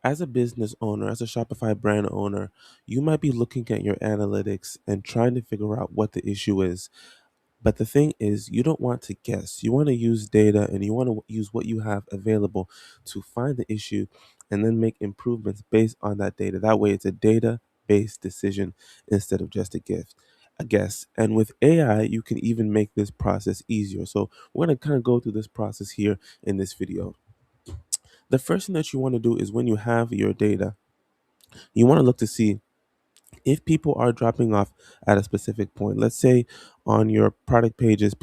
as a business owner, as a Shopify brand owner, you might be looking at your analytics and trying to figure out what the issue is. But the thing is, you don't want to guess. You want to use data and you want to use what you have available to find the issue and then make improvements based on that data. That way, it's a data based decision instead of just a guess. And with AI, you can even make this process easier. So, we're going to kind of go through this process here in this video. The first thing that you want to do is when you have your data, you want to look to see if people are dropping off at a specific point. Let's say on your product pages,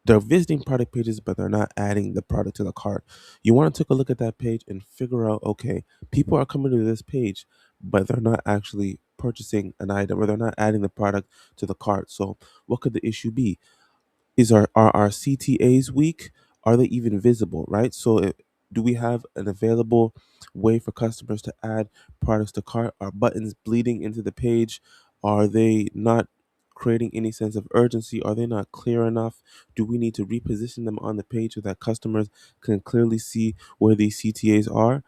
they're visiting product pages, but they're not adding the product to the cart. You want to take a look at that page and figure out, okay, people are coming to this page, but they're not actually purchasing an item or they're not adding the product to the cart. So what could the issue be? Are our CTAs weak? Are they even visible, right? So do we have an available way for customers to add products to cart? Are buttons bleeding into the page? Are they not creating any sense of urgency? Are they not clear enough? Do we need to reposition them on the page so that customers can clearly see where these CTAs are?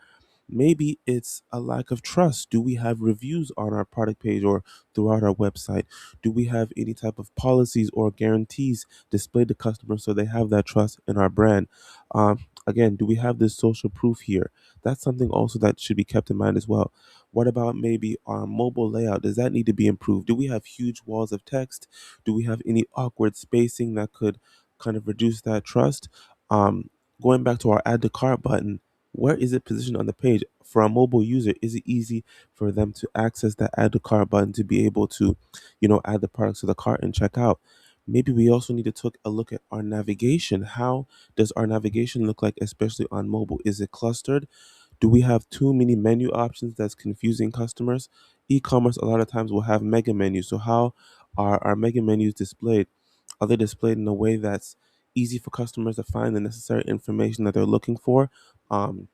Maybe it's a lack of trust. Do we have reviews on our product page or throughout our website? Do we have any type of policies or guarantees displayed to customers so they have that trust in our brand? Again, do we have this social proof here? That's something also that should be kept in mind as well. What about maybe our mobile layout? Does that need to be improved? Do we have huge walls of text? Do we have any awkward spacing that could kind of reduce that trust? Um, Going back to our add to cart button, where is it positioned on the page for a mobile user? Is it easy for them to access that add to cart button to be able to, add the products to the cart and check out? Maybe we also need to take a look at our navigation. How does our navigation look like, especially on mobile? Is it clustered? Do we have too many menu options that's confusing customers? E-commerce a lot of times will have mega menus. So how are our mega menus displayed? Are they displayed in a way that's easy for customers to find the necessary information that they're looking for? Um,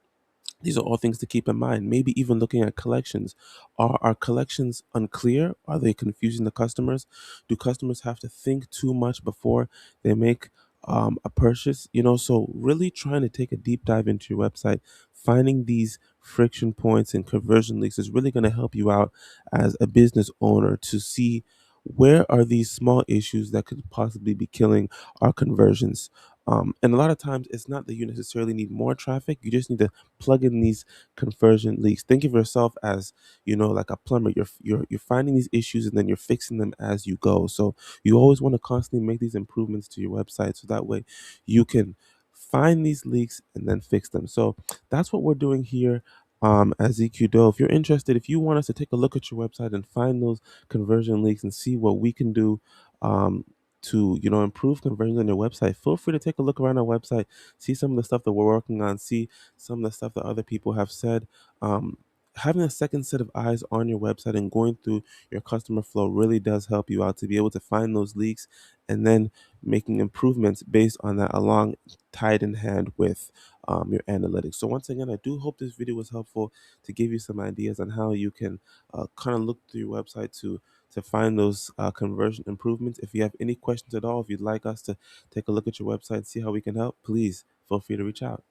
these are all things to keep in mind. Maybe even looking at collections. Are our collections unclear? Are they confusing the customers? Do customers have to think too much before they make a purchase? So really trying to take a deep dive into your website, finding these friction points and conversion leaks is really going to help you out as a business owner to see where are these small issues that could possibly be killing our conversions. And a lot of times, it's not that you necessarily need more traffic. You just need to plug in these conversion leaks. Think of yourself as, like a plumber. You're finding these issues and then you're fixing them as you go. So you always want to constantly make these improvements to your website so that way you can find these leaks and then fix them. So that's what we're doing here. At ZQDo. If you're interested, if you want us to take a look at your website and find those conversion leaks and see what we can do to improve conversions on your website, feel free to take a look around our website, see some of the stuff that we're working on, see some of the stuff that other people have said. Having a second set of eyes on your website and going through your customer flow really does help you out to be able to find those leaks and then making improvements based on that, along tied in hand with your analytics. So once again, I do hope this video was helpful to give you some ideas on how you can kind of look through your website to find those conversion improvements. If you have any questions at all, if you'd like us to take a look at your website, see how we can help, please feel free to reach out.